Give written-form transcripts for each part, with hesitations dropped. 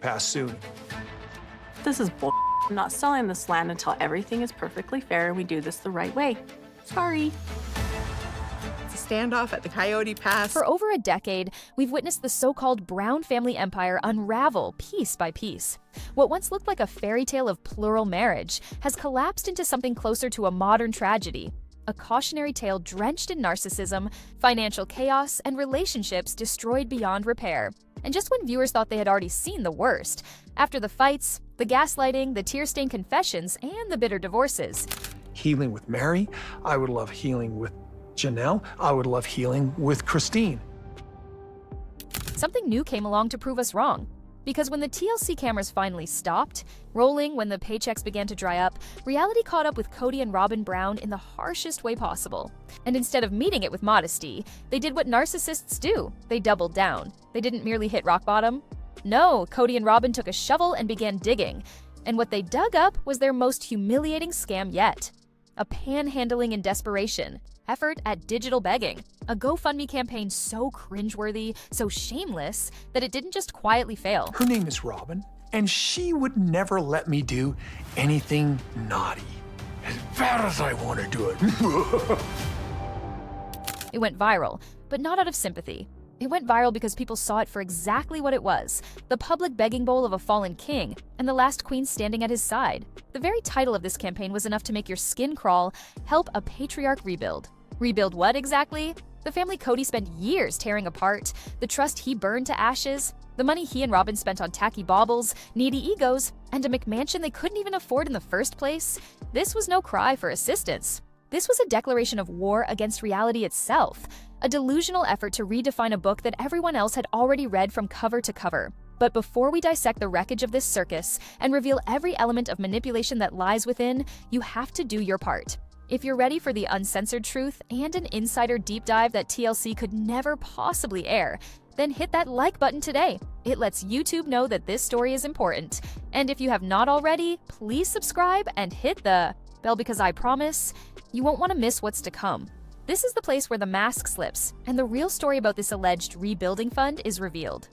pass soon. This is bull. I'm not selling this land until everything is perfectly fair and we do this the right way. Sorry. It's a standoff at the Coyote Pass. For over a decade, we've witnessed the so-called Brown family empire unravel piece by piece. What once looked like a fairy tale of plural marriage has collapsed into something closer to a modern tragedy. A cautionary tale drenched in narcissism, financial chaos, and relationships destroyed beyond repair. And just when viewers thought they had already seen the worst, after the fights, the gaslighting, the tear-stained confessions, and the bitter divorces. Healing with Mary. I would love healing with Janelle. I would love healing with Christine. Something new came along to prove us wrong. Because when the TLC cameras finally stopped rolling, when the paychecks began to dry up, reality caught up with Kody and Robyn Brown in the harshest way possible. And instead of meeting it with modesty, they did what narcissists do. They doubled down. They didn't merely hit rock bottom. No, Kody and Robyn took a shovel and began digging. And what they dug up was their most humiliating scam yet. A panhandling in desperation, effort at digital begging, a GoFundMe campaign so cringeworthy, so shameless, that it didn't just quietly fail. Her name is Robyn, and she would never let me do anything naughty. As bad as I want to do it. It went viral, but not out of sympathy. It went viral because people saw it for exactly what it was, the public begging bowl of a fallen king, and the last queen standing at his side. The very title of this campaign was enough to make your skin crawl, help a patriarch rebuild. Rebuild what exactly? The family Kody spent years tearing apart, the trust he burned to ashes, the money he and Robyn spent on tacky baubles, needy egos, and a McMansion they couldn't even afford in the first place. This was no cry for assistance. This was a declaration of war against reality itself, a delusional effort to redefine a book that everyone else had already read from cover to cover. But before we dissect the wreckage of this circus and reveal every element of manipulation that lies within, you have to do your part. If you're ready for the uncensored truth and an insider deep dive that TLC could never possibly air, then hit that like button today. It lets YouTube know that this story is important. And if you have not already, please subscribe and hit the bell because I promise you won't want to miss what's to come. This is the place where the mask slips and the real story about this alleged rebuilding fund is revealed.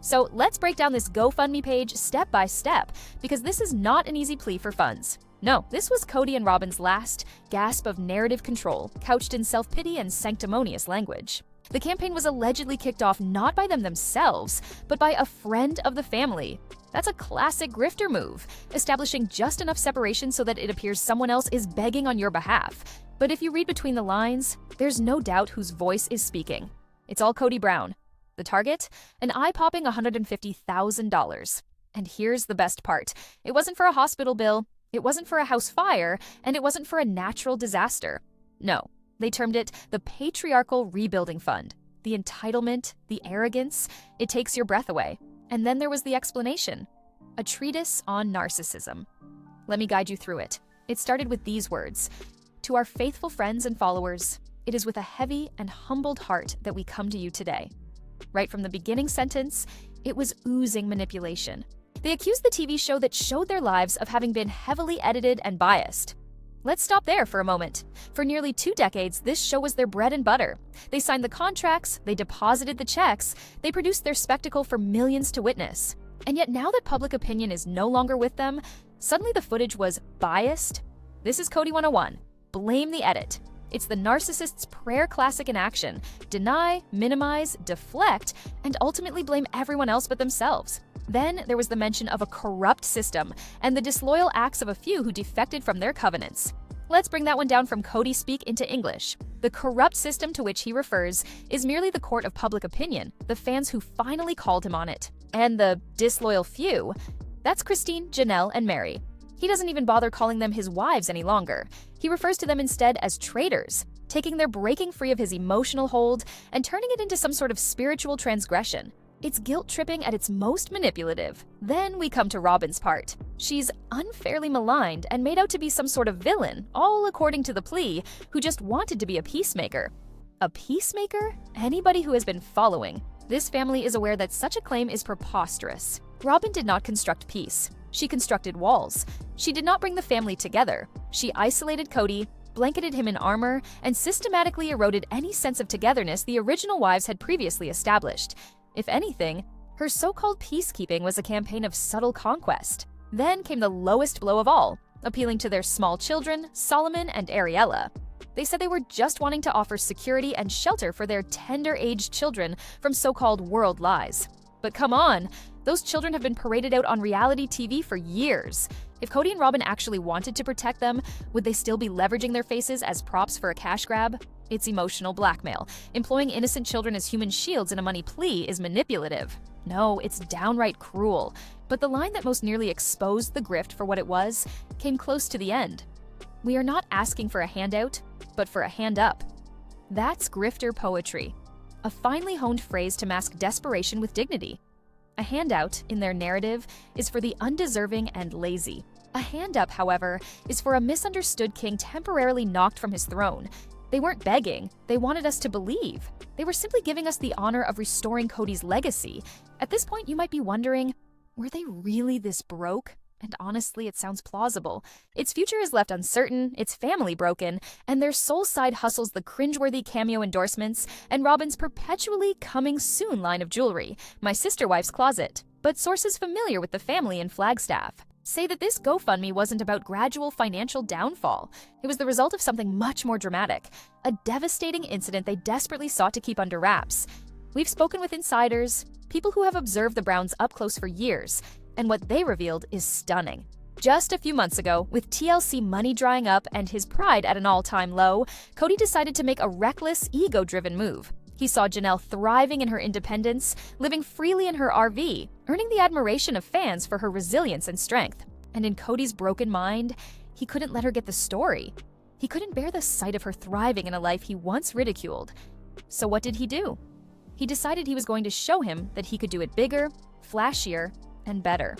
So let's break down this GoFundMe page step by step, because this is not an easy plea for funds. No, this was Kody and Robyn's last gasp of narrative control, couched in self-pity and sanctimonious language. The campaign was allegedly kicked off not by them themselves, but by a friend of the family. That's a classic grifter move, establishing just enough separation so that it appears someone else is begging on your behalf. But if you read between the lines, there's no doubt whose voice is speaking. It's all Kody Brown. The target? An eye-popping $150,000. And here's the best part. It wasn't for a hospital bill, it wasn't for a house fire, and it wasn't for a natural disaster. No, they termed it the Patriarchal Rebuilding Fund. The entitlement, the arrogance, it takes your breath away. And then there was the explanation. A treatise on narcissism. Let me guide you through it. It started with these words. To our faithful friends and followers, it is with a heavy and humbled heart that we come to you today. Right from the beginning sentence, it was oozing manipulation. They accused the TV show that showed their lives of having been heavily edited and biased. Let's stop there for a moment. For nearly 2 decades, this show was their bread and butter. They signed the contracts, they deposited the checks, they produced their spectacle for millions to witness. And yet now that public opinion is no longer with them, suddenly the footage was biased. This is Kody 101. Blame the edit. It's the narcissist's prayer classic in action. Deny, minimize, deflect, and ultimately blame everyone else but themselves. Then there was the mention of a corrupt system and the disloyal acts of a few who defected from their covenants. Let's bring that one down from Kody speak into English. The corrupt system to which he refers is merely the court of public opinion, the fans who finally called him on it. And the disloyal few, that's Christine, Janelle, and Mary. He doesn't even bother calling them his wives any longer. He refers to them instead as traitors, taking their breaking free of his emotional hold and turning it into some sort of spiritual transgression. It's guilt-tripping at its most manipulative. Then we come to Robyn's part. She's unfairly maligned and made out to be some sort of villain, all according to the plea, who just wanted to be a peacemaker. A peacemaker? Anybody who has been following this family is aware that such a claim is preposterous. Robyn did not construct peace. She constructed walls. She did not bring the family together. She isolated Kody, blanketed him in armor, and systematically eroded any sense of togetherness the original wives had previously established. If anything, Her so-called peacekeeping was a campaign of subtle conquest. Then came the lowest blow of all, appealing to their small children, Solomon and Ariella. They said they were just wanting to offer security and shelter for their tender-aged children from so-called world lies. But come on, those children have been paraded out on reality TV for years. If Kody and Robyn actually wanted to protect them, would they still be leveraging their faces as props for a cash grab? It's emotional blackmail. Employing innocent children as human shields in a money plea is manipulative. No, it's downright cruel. But the line that most nearly exposed the grift for what it was came close to the end. We are not asking for a handout, but for a hand up. That's grifter poetry, a finely honed phrase to mask desperation with dignity. A handout, in their narrative, is for the undeserving and lazy. A hand up, however, is for a misunderstood king temporarily knocked from his throne. They weren't begging, they wanted us to believe. They were simply giving us the honor of restoring Kody's legacy. At this point, you might be wondering, were they really this broke? And honestly, it sounds plausible. Its future is left uncertain, its family broken, and their soul side hustles the cringeworthy cameo endorsements and Robyn's perpetually coming soon line of jewelry, my sister wife's closet. But sources familiar with the family in Flagstaff say that this GoFundMe wasn't about gradual financial downfall. It was the result of something much more dramatic, a devastating incident they desperately sought to keep under wraps. We've spoken with insiders, people who have observed the Browns up close for years, and what they revealed is stunning. Just a few months ago, with TLC money drying up and his pride at an all-time low, Kody decided to make a reckless, ego-driven move. He saw Janelle thriving in her independence, living freely in her RV, earning the admiration of fans for her resilience and strength. And in Kody's broken mind, he couldn't let her get the story. He couldn't bear the sight of her thriving in a life he once ridiculed. So what did he do? He decided he was going to show him that he could do it bigger, flashier, and better.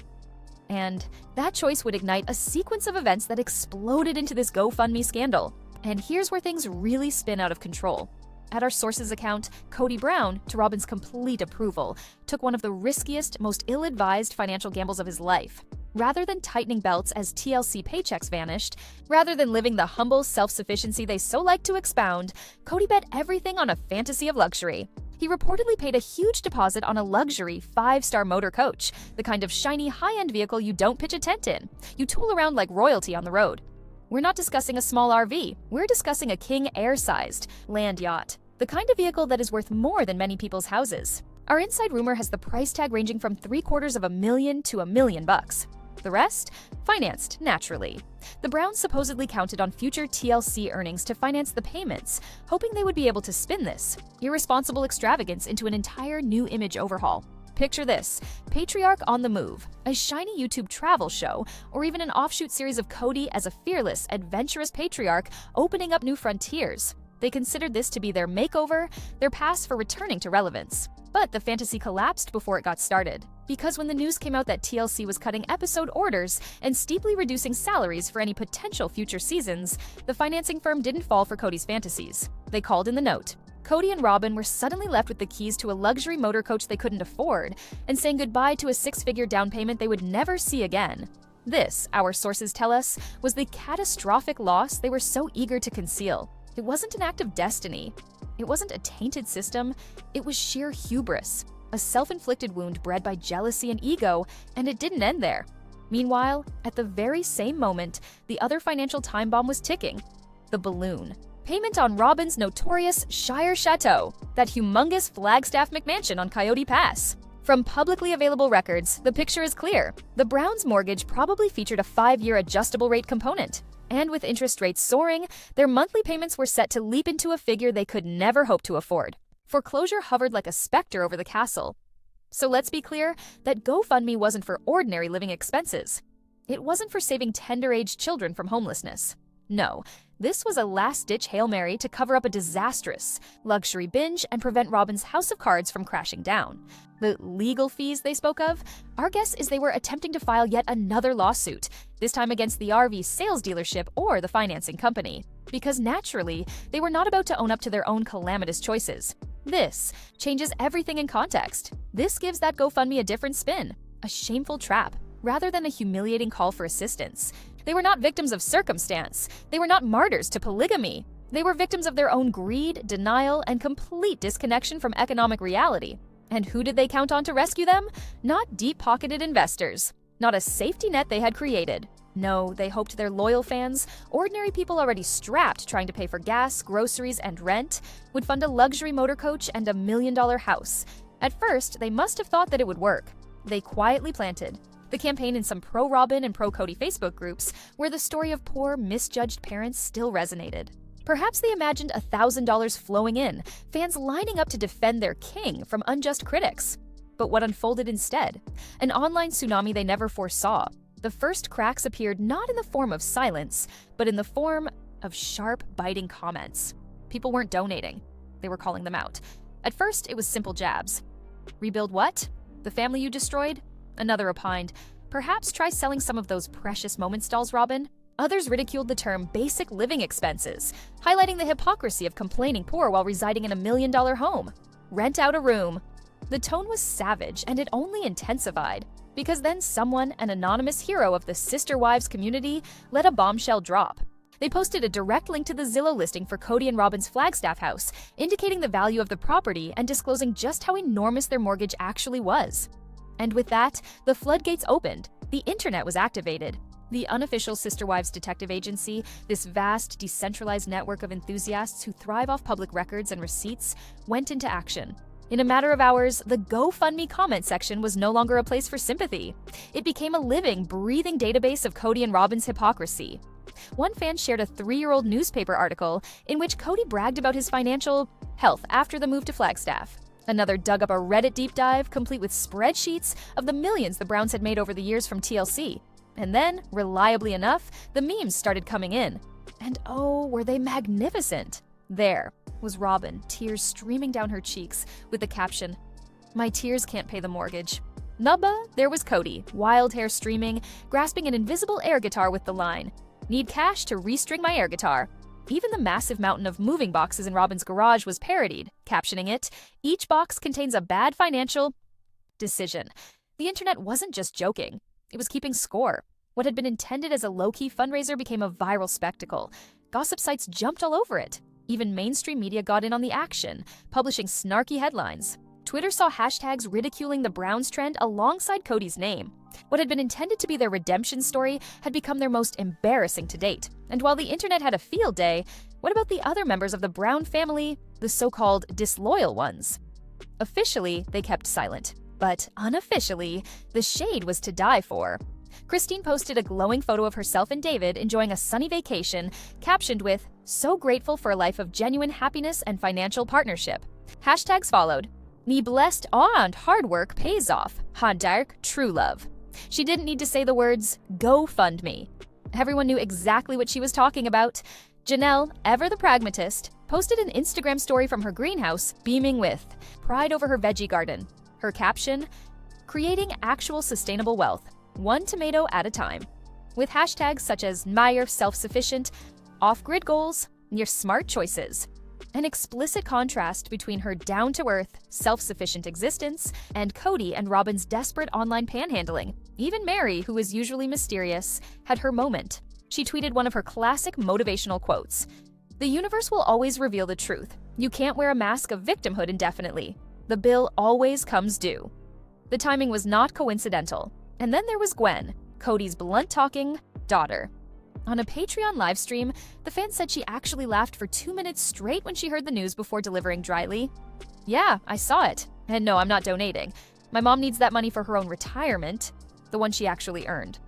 And that choice would ignite a sequence of events that exploded into this GoFundMe scandal. And here's where things really spin out of control. At our sources' account, Kody Brown, to Robyn's complete approval, took one of the riskiest, most ill-advised financial gambles of his life. Rather than tightening belts as TLC paychecks vanished, rather than living the humble self-sufficiency they so like to expound, Kody bet everything on a fantasy of luxury. He reportedly paid a huge deposit on a luxury 5-star motor coach, the kind of shiny high-end vehicle you don't pitch a tent in. You tool around like royalty on the road. We're not discussing a small RV, we're discussing a King Air-sized land yacht, the kind of vehicle that is worth more than many people's houses. Our inside rumor has the price tag ranging from $750,000 to $1 million. The rest? Financed, naturally. The Browns supposedly counted on future TLC earnings to finance the payments, hoping they would be able to spin this irresponsible extravagance into an entire new image overhaul. Picture this: Patriarch on the Move, a shiny YouTube travel show, or even an offshoot series of Kody as a fearless, adventurous patriarch opening up new frontiers. They considered this to be their makeover, their pass for returning to relevance. But the fantasy collapsed before it got started. Because when the news came out that TLC was cutting episode orders and steeply reducing salaries for any potential future seasons, the financing firm didn't fall for Kody's fantasies. They called in the note. Kody and Robyn were suddenly left with the keys to a luxury motor coach they couldn't afford, and saying goodbye to a 6-figure down payment they would never see again. This, our sources tell us, was the catastrophic loss they were so eager to conceal. It wasn't an act of destiny. It wasn't a tainted system. It was sheer hubris, a self-inflicted wound bred by jealousy and ego, and it didn't end there. Meanwhile, at the very same moment, the other financial time bomb was ticking: the balloon. Payment on Robyn's notorious Shire Chateau, that humongous Flagstaff McMansion on Coyote Pass. From publicly available records, the picture is clear. The Browns' mortgage probably featured a 5-year adjustable rate component. And with interest rates soaring, their monthly payments were set to leap into a figure they could never hope to afford. Foreclosure hovered like a specter over the castle. So let's be clear that GoFundMe wasn't for ordinary living expenses. It wasn't for saving tender-aged children from homelessness. No, this was a last-ditch Hail Mary to cover up a disastrous luxury binge and prevent Robyn's house of cards from crashing down. The legal fees they spoke of? Our guess is they were attempting to file yet another lawsuit, this time against the RV sales dealership or the financing company. Because naturally, they were not about to own up to their own calamitous choices. This changes everything in context. This gives that GoFundMe a different spin, a shameful trap, rather than a humiliating call for assistance. They were not victims of circumstance. They were not martyrs to polygamy. They were victims of their own greed, denial, and complete disconnection from economic reality. And who did they count on to rescue them? Not deep-pocketed investors. Not a safety net they had created. No, they hoped their loyal fans, ordinary people already strapped trying to pay for gas, groceries, and rent, would fund a luxury motor coach and a $1 million house. At first, they must have thought that it would work. They quietly planted the campaign in some pro-Robyn and pro-Kody Facebook groups where the story of poor, misjudged parents still resonated. Perhaps they imagined $1,000 flowing in, fans lining up to defend their king from unjust critics. But what unfolded instead? An online tsunami they never foresaw. The first cracks appeared not in the form of silence, but in the form of sharp, biting comments. People weren't donating. They were calling them out. At first, it was simple jabs. Rebuild what? The family you destroyed? Another opined, perhaps try selling some of those precious moments dolls, Robyn. Others ridiculed the term basic living expenses, highlighting the hypocrisy of complaining poor while residing in a $1 million home. Rent out a room. The tone was savage, and it only intensified, because then someone, an anonymous hero of the sister wives community, let a bombshell drop. They posted a direct link to the Zillow listing for Kody and Robyn's Flagstaff house, indicating the value of the property and disclosing just how enormous their mortgage actually was. And with that, the floodgates opened. The internet was activated. The unofficial Sister Wives Detective Agency, this vast, decentralized network of enthusiasts who thrive off public records and receipts, went into action. In a matter of hours, the GoFundMe comment section was no longer a place for sympathy. It became a living, breathing database of Kody and Robyn's hypocrisy. One fan shared a 3-year-old newspaper article in which Kody bragged about his financial health after the move to Flagstaff. Another dug up a Reddit deep dive, complete with spreadsheets of the millions the Browns had made over the years from TLC. And then, reliably enough, the memes started coming in. And oh, were they magnificent! There was Robyn, tears streaming down her cheeks, with the caption, "My tears can't pay the mortgage." Nubba, there was Kody, wild hair streaming, grasping an invisible air guitar with the line, "Need cash to restring my air guitar." Even the massive mountain of moving boxes in Robyn's garage was parodied, captioning it, "Each box contains a bad financial decision." The internet wasn't just joking. It was keeping score. What had been intended as a low-key fundraiser became a viral spectacle. Gossip sites jumped all over it. Even mainstream media got in on the action, publishing snarky headlines. Twitter saw hashtags ridiculing the Browns trend alongside Kody's name. What had been intended to be their redemption story had become their most embarrassing to date. And while the internet had a field day, what about the other members of the Brown family, the so-called disloyal ones? Officially, they kept silent. But unofficially, the shade was to die for. Christine posted a glowing photo of herself and David enjoying a sunny vacation, captioned with, "So grateful for a life of genuine happiness and financial partnership." Hashtags followed. "Ni blessed and hard work pays off. Handark, true love." She didn't need to say the words, "GoFundMe." Everyone knew exactly what she was talking about. Janelle, ever the pragmatist, posted an Instagram story from her greenhouse, beaming with pride over her veggie garden. Her caption, "Creating actual sustainable wealth, one tomato at a time." With hashtags such as Meyer self-sufficient, off-grid goals, near smart choices. An explicit contrast between her down-to-earth, self-sufficient existence and Kody and Robyn's desperate online panhandling. Even Mary, who is usually mysterious, had her moment. She tweeted one of her classic motivational quotes. "The universe will always reveal the truth. You can't wear a mask of victimhood indefinitely. The bill always comes due." The timing was not coincidental. And then there was Gwen, Kody's blunt-talking daughter. On a Patreon livestream, the fan said she actually laughed for 2 minutes straight when she heard the news before delivering dryly, "Yeah, I saw it. And no, I'm not donating. My mom needs that money for her own retirement," the one she actually earned.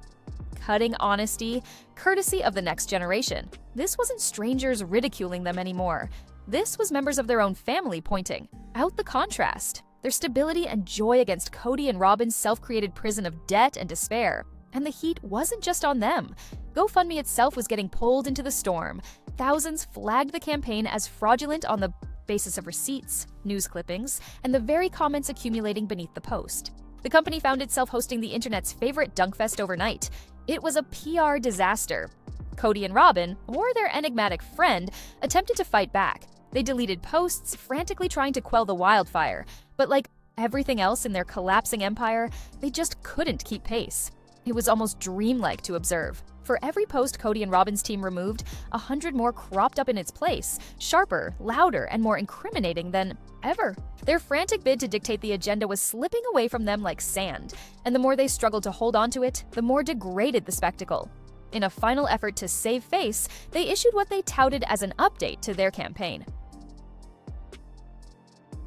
Cutting honesty, courtesy of the next generation. This wasn't strangers ridiculing them anymore. This was members of their own family pointing out the contrast, their stability and joy against Kody and Robyn's self-created prison of debt and despair. And the heat wasn't just on them. GoFundMe itself was getting pulled into the storm. Thousands flagged the campaign as fraudulent on the basis of receipts, news clippings, and the very comments accumulating beneath the post. The company found itself hosting the internet's favorite dunkfest overnight. It was a PR disaster. Kody and Robyn, or their enigmatic friend, attempted to fight back. They deleted posts, frantically trying to quell the wildfire. But like everything else in their collapsing empire, they just couldn't keep pace. It was almost dreamlike to observe. For every post Kody and Robyn's team removed, 100 more cropped up in its place, sharper, louder, and more incriminating than ever. Their frantic bid to dictate the agenda was slipping away from them like sand, and the more they struggled to hold onto it, the more degraded the spectacle. In a final effort to save face, they issued what they touted as an update to their campaign.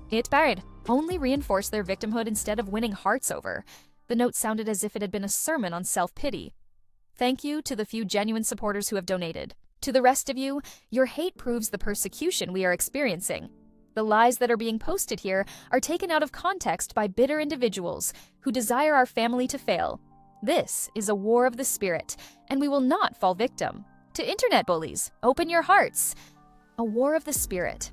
It buried, only reinforced their victimhood instead of winning hearts over. The note sounded as if it had been a sermon on self-pity. Thank you to the few genuine supporters who have donated. To the rest of you, your hate proves the persecution we are experiencing. The lies that are being posted here are taken out of context by bitter individuals who desire our family to fail. This is a war of the spirit, and we will not fall victim. To internet bullies, open your hearts. A war of the spirit.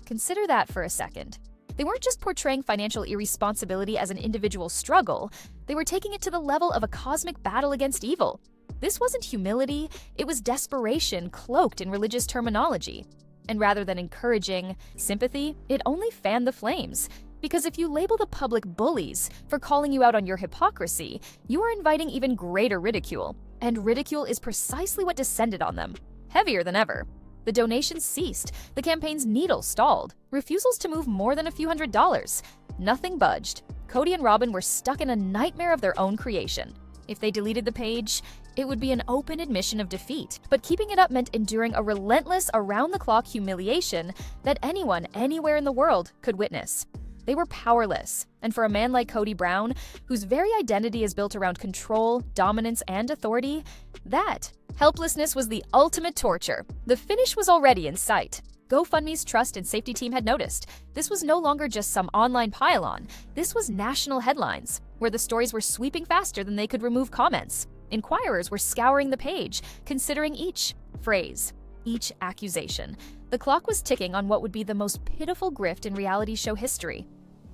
Consider that for a second. They weren't just portraying financial irresponsibility as an individual struggle, they were taking it to the level of a cosmic battle against evil. This wasn't humility, it was desperation cloaked in religious terminology. And rather than encouraging sympathy, it only fanned the flames. Because if you label the public bullies for calling you out on your hypocrisy, you are inviting even greater ridicule. And ridicule is precisely what descended on them, heavier than ever. The donations ceased, the campaign's needle stalled, refusals to move more than a few $100s. Nothing budged. Kody and Robyn were stuck in a nightmare of their own creation. If they deleted the page, it would be an open admission of defeat. But keeping it up meant enduring a relentless, around-the-clock humiliation that anyone, anywhere in the world could witness. They were powerless, and for a man like Kody Brown, whose very identity is built around control, dominance, and authority, that helplessness was the ultimate torture. The finish was already in sight. GoFundMe's trust and safety team had noticed. This was no longer just some online pile-on. This was national headlines, where the stories were sweeping faster than they could remove comments. Inquirers were scouring the page, considering each phrase, each accusation. The clock was ticking on what would be the most pitiful grift in reality show history.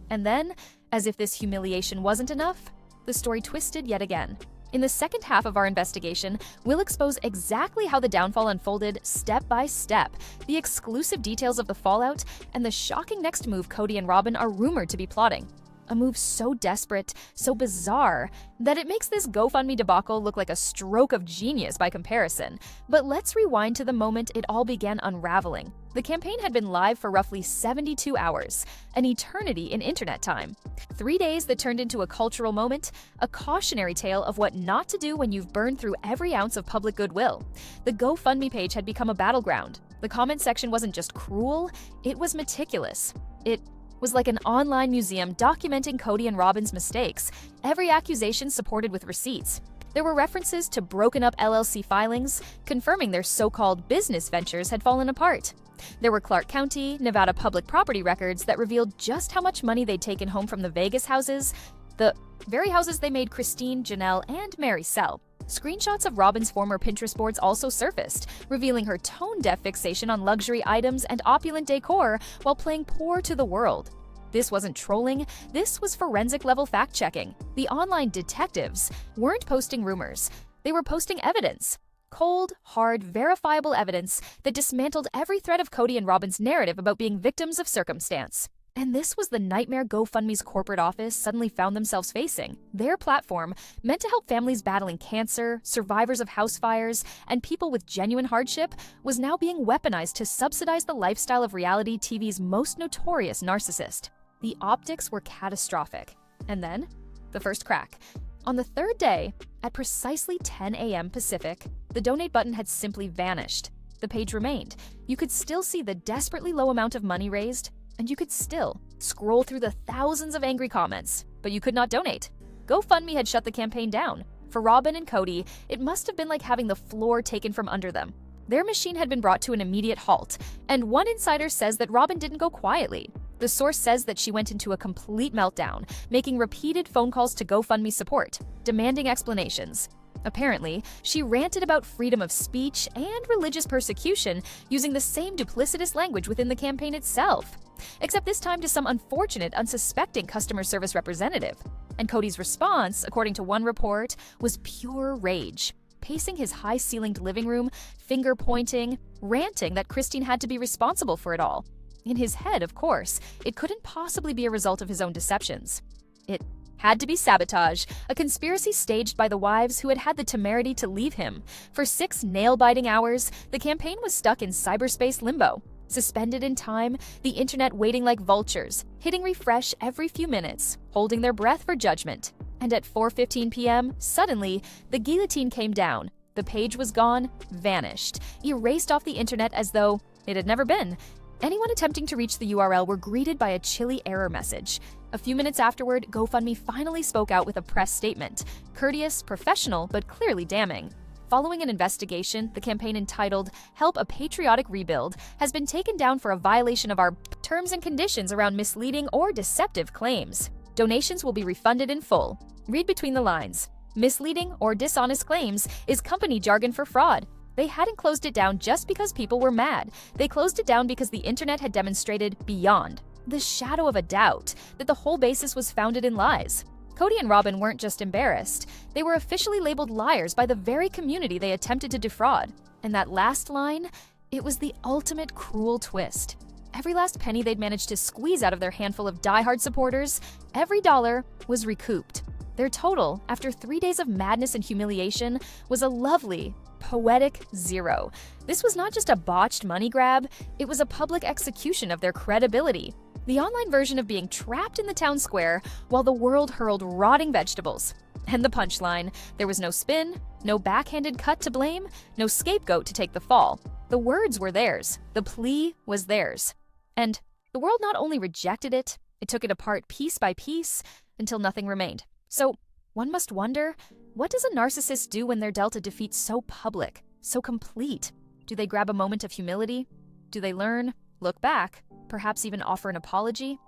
And then, as if this humiliation wasn't enough, the story twisted yet again. In the second half of our investigation, we'll expose exactly how the downfall unfolded step by step, the exclusive details of the fallout, and the shocking next move Kody and Robyn are rumored to be plotting. A move so desperate, so bizarre, that it makes this GoFundMe debacle look like a stroke of genius by comparison. But let's rewind to the moment it all began unraveling. The campaign had been live for roughly 72 hours, an eternity in internet time. 3 days that turned into a cultural moment, a cautionary tale of what not to do when you've burned through every ounce of public goodwill. The GoFundMe page had become a battleground. The comment section wasn't just cruel, it was meticulous. It was like an online museum documenting Kody and Robyn's mistakes, every accusation supported with receipts. There were references to broken-up LLC filings, confirming their so-called business ventures had fallen apart. There were Clark County, Nevada public property records that revealed just how much money they'd taken home from the Vegas houses, the very houses they made Christine, Janelle, and Mary sell. Screenshots of Robyn's former Pinterest boards also surfaced, revealing her tone-deaf fixation on luxury items and opulent decor while playing poor to the world. This wasn't trolling, this was forensic-level fact-checking. The online detectives weren't posting rumors, they were posting evidence. Cold, hard, verifiable evidence that dismantled every thread of Kody and Robyn's narrative about being victims of circumstance. And this was the nightmare GoFundMe's corporate office suddenly found themselves facing. Their platform, meant to help families battling cancer, survivors of house fires, and people with genuine hardship, was now being weaponized to subsidize the lifestyle of reality TV's most notorious narcissist. The optics were catastrophic. And then, the first crack. On the third day, at precisely 10 a.m. Pacific, the donate button had simply vanished. The page remained. You could still see the desperately low amount of money raised, and you could still scroll through the thousands of angry comments, but you could not donate. GoFundMe had shut the campaign down. For Robyn and Kody, it must have been like having the floor taken from under them. Their machine had been brought to an immediate halt, and one insider says that Robyn didn't go quietly. The source says that she went into a complete meltdown, making repeated phone calls to GoFundMe support, demanding explanations. Apparently, she ranted about freedom of speech and religious persecution using the same duplicitous language within the campaign itself, except this time to some unfortunate, unsuspecting customer service representative. And Kody's response, according to one report, was pure rage, pacing his high-ceilinged living room, finger-pointing, ranting that Christine had to be responsible for it all. In his head, of course, it couldn't possibly be a result of his own deceptions. It Had to be sabotage, a conspiracy staged by the wives who had had the temerity to leave him. For 6 nail-biting hours, the campaign was stuck in cyberspace limbo. Suspended in time, the internet waiting like vultures, hitting refresh every few minutes, holding their breath for judgment. And at 4:15 p.m., suddenly, the guillotine came down. The page was gone, vanished, erased off the internet as though it had never been. Anyone attempting to reach the URL were greeted by a chilly error message. A few minutes afterward, GoFundMe finally spoke out with a press statement. Courteous, professional, but clearly damning. Following an investigation, the campaign entitled "Help a Patriotic Rebuild" has been taken down for a violation of our terms and conditions around misleading or deceptive claims. Donations will be refunded in full. Read between the lines. Misleading or dishonest claims is company jargon for fraud. They hadn't closed it down just because people were mad. They closed it down because the internet had demonstrated beyond the shadow of a doubt that the whole basis was founded in lies. Kody and Robyn weren't just embarrassed. They were officially labeled liars by the very community they attempted to defraud. And that last line, it was the ultimate cruel twist. Every last penny they'd managed to squeeze out of their handful of diehard supporters, every dollar was recouped. Their total, after 3 days of madness and humiliation, was a lovely, poetic 0. This was not just a botched money grab, it was a public execution of their credibility. The online version of being trapped in the town square while the world hurled rotting vegetables. And the punchline, there was no spin, no backhanded cut to blame, no scapegoat to take the fall. The words were theirs, the plea was theirs. And the world not only rejected it, it took it apart piece by piece until nothing remained. So one must wonder, what does a narcissist do when they're dealt a defeat so public, so complete? Do they grab a moment of humility? Do they learn, look back, perhaps even offer an apology?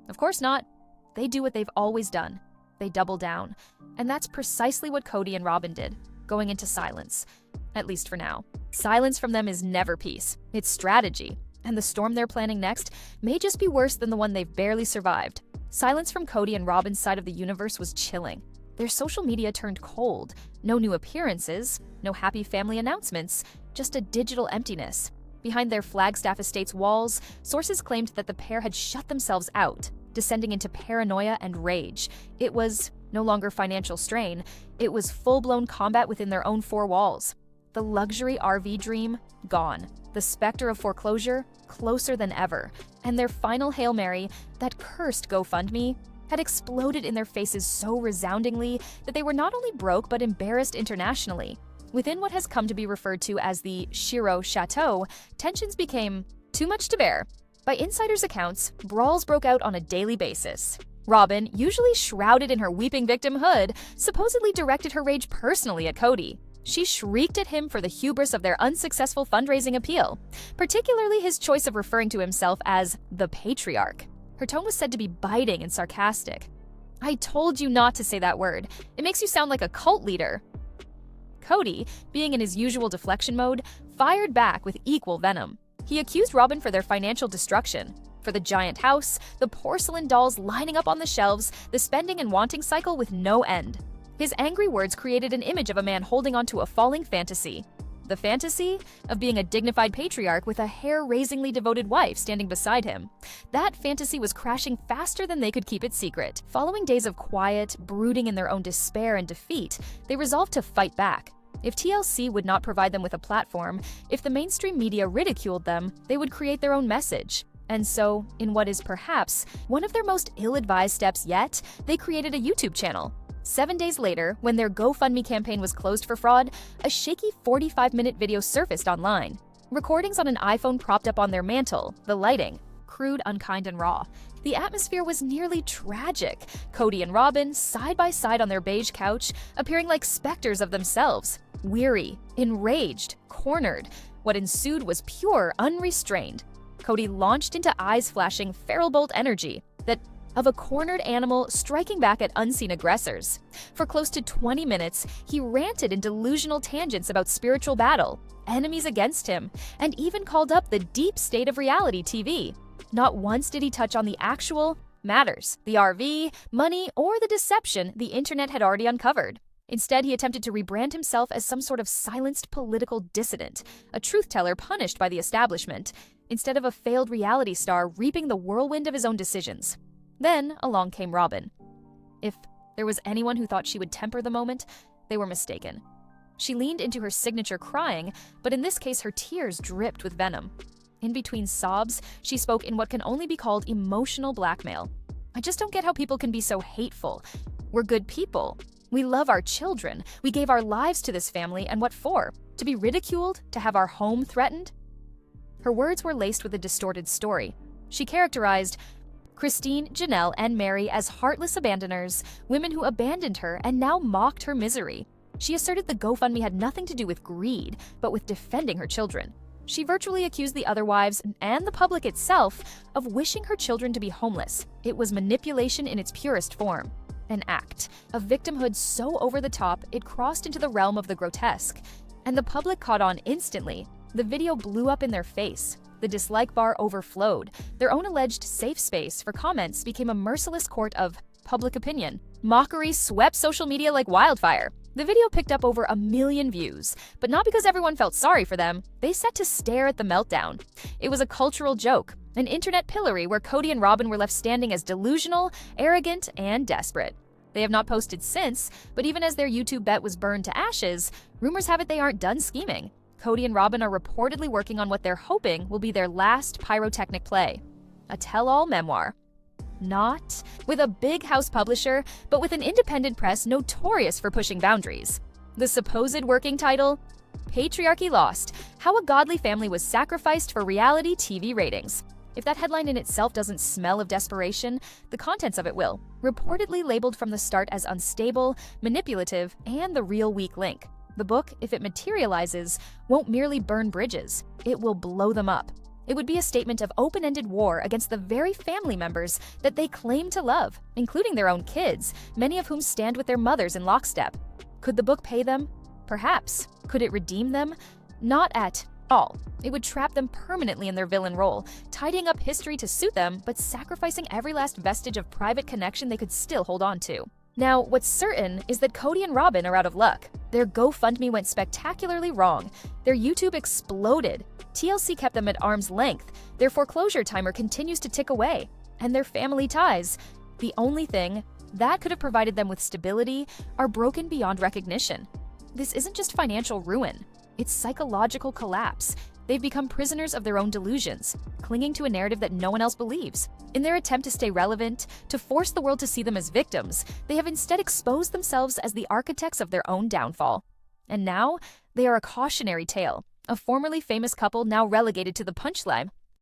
Of course not. They do what they've always done. They double down. And that's precisely what Kody and Robyn did, going into silence. At least for now. Silence from them is never peace. It's strategy. And the storm they're planning next may just be worse than the one they've barely survived. Silence from Kody and Robyn's side of the universe was chilling. Their social media turned cold. No new appearances, no happy family announcements, just a digital emptiness. Behind their Flagstaff estate's walls, sources claimed that the pair had shut themselves out, descending into paranoia and rage. It was no longer financial strain, it was full-blown combat within their own 4 walls. The luxury RV dream, gone. The specter of foreclosure, closer than ever. And their final Hail Mary, that cursed GoFundMe, had exploded in their faces so resoundingly that they were not only broke but embarrassed internationally. Within what has come to be referred to as the Shiro Chateau, tensions became too much to bear. By insiders' accounts, brawls broke out on a daily basis. Robyn, usually shrouded in her weeping victimhood, supposedly directed her rage personally at Kody. She shrieked at him for the hubris of their unsuccessful fundraising appeal, particularly his choice of referring to himself as the patriarch. Her tone was said to be biting and sarcastic. "I told you not to say that word. It makes you sound like a cult leader." Kody, being in his usual deflection mode, fired back with equal venom. He accused Robyn for their financial destruction, for the giant house, the porcelain dolls lining up on the shelves, the spending and wanting cycle with no end. His angry words created an image of a man holding onto a falling fantasy. The fantasy of being a dignified patriarch with a hair-raisingly devoted wife standing beside him. That fantasy was crashing faster than they could keep it secret. Following days of quiet, brooding in their own despair and defeat, they resolved to fight back. If TLC would not provide them with a platform, if the mainstream media ridiculed them, they would create their own message. And so, in what is perhaps one of their most ill-advised steps yet, they created a YouTube channel. 7 days later, when their GoFundMe campaign was closed for fraud, a shaky 45-minute video surfaced online. Recordings on an iPhone propped up on their mantle, the lighting, crude, unkind, and raw. The atmosphere was nearly tragic. Kody and Robyn, side by side on their beige couch, appearing like specters of themselves. Weary, enraged, cornered. What ensued was pure, unrestrained. Kody launched into eyes-flashing feral bolt energy that of a cornered animal striking back at unseen aggressors. For close to 20 minutes, he ranted in delusional tangents about spiritual battle, enemies against him, and even called up the deep state of reality TV. Not once did he touch on the actual matters, the RV, money, or the deception the internet had already uncovered. Instead, he attempted to rebrand himself as some sort of silenced political dissident, a truth-teller punished by the establishment, instead of a failed reality star reaping the whirlwind of his own decisions. Then along came Robyn. If There was anyone who thought she would temper the moment, they were mistaken. She leaned into her signature crying, but in this case her tears dripped with venom. In between sobs, she spoke in what can only be called emotional blackmail. I just don't get how people can be so hateful. We're good people. We love our children. We gave our lives to this family, and what for? To be ridiculed? To have our home threatened? Her words were laced with a distorted story. She characterized Christine, Janelle, and Mary as heartless abandoners, women who abandoned her and now mocked her misery. She asserted the GoFundMe had nothing to do with greed, but with defending her children. She virtually accused the other wives and the public itself of wishing her children to be homeless. It was manipulation in its purest form. An act of victimhood so over the top it crossed into the realm of the grotesque. And the public caught on instantly. The video blew up in their face. The dislike bar overflowed. Their own alleged safe space for comments became a merciless court of public opinion. Mockery swept social media like wildfire. The video picked up over 1 million views, but not because everyone felt sorry for them. They sat to stare at the meltdown. It was a cultural joke, an internet pillory where Kody and Robyn were left standing as delusional, arrogant, and desperate. They have not posted since, but even as their YouTube bet was burned to ashes, rumors have it they aren't done scheming. Kody and Robyn are reportedly working on what they're hoping will be their last pyrotechnic play, a tell-all memoir. Not with a big house publisher, but with an independent press notorious for pushing boundaries. The supposed working title? Patriarchy Lost: How a Godly Family Was Sacrificed for Reality TV Ratings. If that headline in itself doesn't smell of desperation, the contents of it will, reportedly labeled from the start as unstable, manipulative, and the real weak link. The book, if it materializes, won't merely burn bridges, it will blow them up. It would be a statement of open-ended war against the very family members that they claim to love, including their own kids, many of whom stand with their mothers in lockstep. Could the book pay them? Perhaps. Could it redeem them? Not at all. It would trap them permanently in their villain role, tidying up history to suit them, but sacrificing every last vestige of private connection they could still hold on to. Now, what's certain is that Kody and Robyn are out of luck. Their GoFundMe went spectacularly wrong. Their YouTube exploded. TLC kept them at arm's length. Their foreclosure timer continues to tick away. And their family ties, the only thing that could have provided them with stability, are broken beyond recognition. This isn't just financial ruin. It's psychological collapse. They've become prisoners of their own delusions, clinging to a narrative that no one else believes. In their attempt to stay relevant, to force the world to see them as victims, they have instead exposed themselves as the architects of their own downfall. And now, they are a cautionary tale, a formerly famous couple now relegated to the punchline